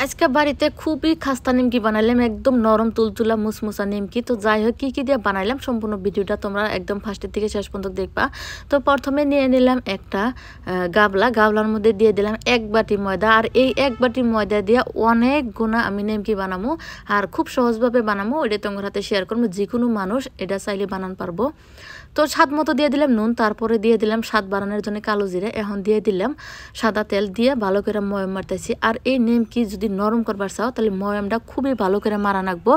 আজকে বাড়িতে খুবই খাস্তা নিমকি বানাইলাম, একদম নরম তুলতুলা মুসমুসা নিমকি। তো যাই হোক কি কি দিয়ে বানাইলাম সম্পূর্ণ ভিডিওটা তোমরা একদম ফার্স্টের থেকে শেষ পর্যন্ত দেখবা। তো প্রথমে নিয়ে নিলাম একটা গাবলার মধ্যে দিয়ে দিলাম 1 বাটি ময়দা। আর এই 1 বাটি ময়দা দিয়ে অনেক গুণা আমি নিমকি বানাবো, আর খুব সহজভাবে বানাবো। এটা তোমার হাতে শেয়ার করবো, যে কোনো মানুষ এটা চাইলে বানান পারবো। তো স্বাদ মতো দিয়ে দিলাম নুন, তারপরে দিয়ে দিলাম স্বাদ বাড়ানোর জন্য কালো জিরা, এখন দিয়ে দিলাম সাদা তেল দিয়ে ভালো করে ময়ম মারতেছি। আর এই নিমকি যদি নরম করবার চাও তাহলে ময়মটা খুবই ভালো করে মারা নাকবো,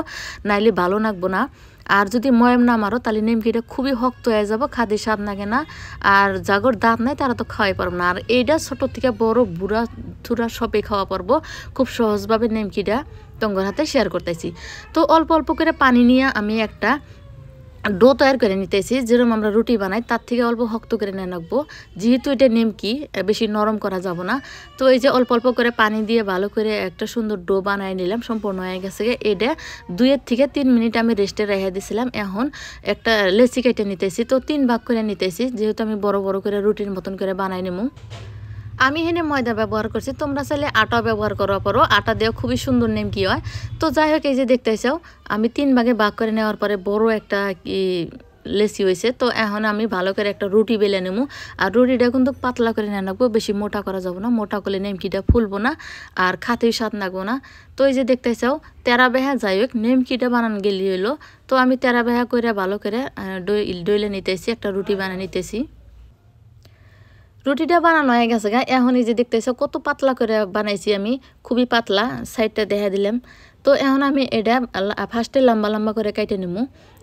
নাইলে ভালো নাকবো না। আর যদি ময়ম না মারো তাহলে নিমকিটা খুবই শক্ত হয়ে যাবো, খাদি স্বাদ লাগে না। আর যাগর দাঁত নাই তারা তো খাওয়াই পারবো না। আর এইটা ছোট থেকে বড় বুড়া থুরা সবই খাওয়া পারবো খুব সহজভাবে। নিমকিটা তোমার হাতে শেয়ার করতেছি। তো অল্প অল্প করে পানি নিয়ে আমি একটা ডো তৈরি করে নিতেছি, যেরকম আমরা রুটি বানাই তার থেকে অল্প শক্ত করে নিয়ে রাখবো, যেহেতু এটা নিমকি বেশি নরম করা যাব না। তো এই যে অল্প অল্প করে পানি দিয়ে ভালো করে একটা সুন্দর ডো বানিয়ে নিলাম, সম্পূর্ণ হয়ে গেছে। এটা 2 থেকে 3 মিনিট আমি রেস্টে রেখে দিয়েছিলাম। এখন একটা লেচি কেটে নিতেছি, তো 3 ভাগ করে নিতেছি, যেহেতু আমি বড় বড় করে রুটির মতন করে বানাই নেবো। আমি এখানে ময়দা ব্যবহার করছি, তোমরা চাইলে আটা ব্যবহার করা পারো, আটা দেওয়া খুবই সুন্দর নিমকি হয়। তো যাই হোক এই যে দেখতে চাও আমি 3 ভাগে ভাগ করে নেওয়ার পরে বড় একটা লেচি হয়েছে। তো এখন আমি ভালো করে একটা রুটি বেলে নেব। আর রুটিটা কিন্তু পাতলা করে নিয়ে রাখবো, বেশি মোটা করা যাবো না, মোটা করলে নিমকিটা ফুলবো না আর খাতেও স্বাদ লাগবো না। তো এই যে দেখতে চাও তেরা বেহা, যাই হোক নিমকিটা বানান গেলি হইলো। তো আমি তেরা বেহা করে ভালো করে ডইলে নিতেছি, একটা রুটি বানিয়ে নিতেছি। রুটিটা বানানো হয়ে গেছে এখন এই যে দেখতেছো কত পাতলা করে বানাইছি আমি, খুবই পাতলা, সাইডটা দেখা দিলাম। তো এখন আমি এটা ফার্স্টে লম্বা লম্বা করে কাটে নেব,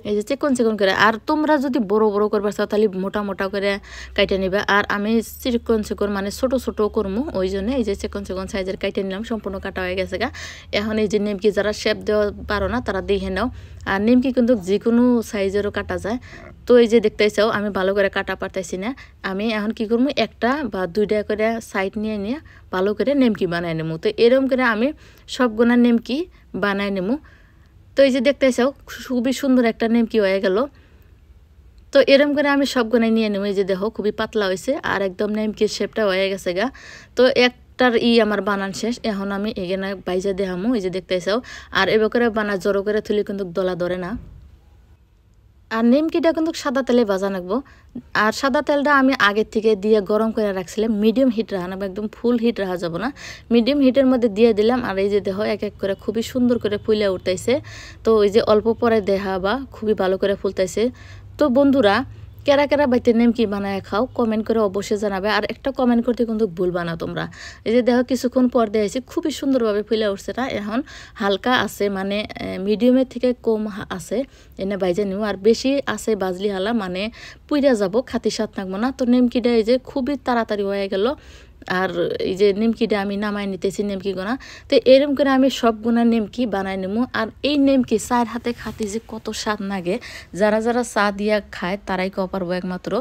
এই যে চিকন চিকন করে। আর তোমরা যদি বড় বড় করবার চাও তাহলে মোটা মোটা করে কাটে নিবে। আর আমি চিকন চিকন মানে ছোট ছোট করবো, ওই জন্য এই যে চিকন চিকন সাইজের কাটে নিলাম, সম্পূর্ণ কাটা হয়ে গেছে এখন এই যে নিমকি যারা শেপ দেওয়া পারো না তারা দেখে নাও। আর নিমকি কিন্তু যে কোনো সাইজেরও কাটা যায়। তো এই যে দেখতে চাও আমি ভালো করে কাটা পারতেছি না, আমি এখন কি করবো একটা বা 2টা করে সাইড নিয়ে নিয়ে ভালো করে নিমকি বানাই নেবো। তো এরকম করে আমি সবগুলা নিমকি বানাই নেবো। তো এই যে দেখতে চাও খুবই সুন্দর একটা নিমকি হয়ে গেল। তো এরকম করে আমি সবগুলাই নিয়ে নেবো। এই যে দেখো খুবই পাতলা হয়েছে আর একদম নিমকির শেপটা হয়ে গেছে তো একটার আমার বানান শেষ, এখন আমি এখানে বাইজা দেখামো। এই যে দেখতে চাও আর এবার করে বানা জড়ো করে তুলি কিন্তু দলা ধরে না। আর নিমকিটা কিন্তু সাদা তেলে ভাজা রাখবো। আর সাদা তেলটা আমি আগের থেকে দিয়ে গরম করে রাখছিলাম, মিডিয়াম হিট রাখা নেবো, একদম ফুল হিট রাখা যাবো না, মিডিয়াম হিটের মধ্যে দিয়ে দিলাম। আর এই যে দেহ এক এক করে খুবই সুন্দর করে ফুলে উঠতেছে। তো ওই যে অল্প পরে দেখা বা খুবই ভালো করে ফুলতেছে। তো বন্ধুরা কেরা কেরা বাইতে নিমকি বানায় খাও কমেন্ট করে অবশ্যই জানাবে। আর একটা কমেন্ট করতে কিন্তু ভুলবা না তোমরা। এই যে দেখো কিছুক্ষণ পর দিয়েছি খুবই সুন্দরভাবে ফুলে উঠছে না, এখন হালকা আছে মানে মিডিয়ামের থেকে কম আছে, এনে বাইজে নিব। আর বেশি আছে বাজলি হালা মানে পুইরা যাব, খাতি স্বাদ থাকবো না। তো নিমকিটা এই যে খুবই তাড়াতাড়ি হয়ে গেল। আর এই যে নিমকিটা আমি নামাই নিতেছি নিমকি গোনা। তো এরকম করে আমি সব গুণা নিমকি বানাই নেব। আর এই নিমকি চার হাতে খাতে যে কত স্বাদ লাগে, যারা যারা চা দিয়া খায় তারাই কও পারবো একমাত্র।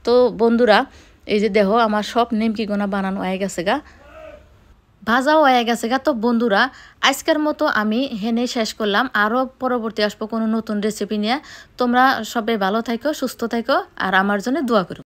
তো বন্ধুরা এই যে দেখো আমার সব নিমকি গোনা বানানো হয়ে গেছে ভাজাও হয়ে গেছে তো বন্ধুরা আজকের মতো আমি হেনে শেষ করলাম। আরও পরবর্তী আসবো কোনো নতুন রেসিপি নিয়ে। তোমরা সবাই ভালো থাকো, সুস্থ থাকো আর আমার জন্য দোয়া করো।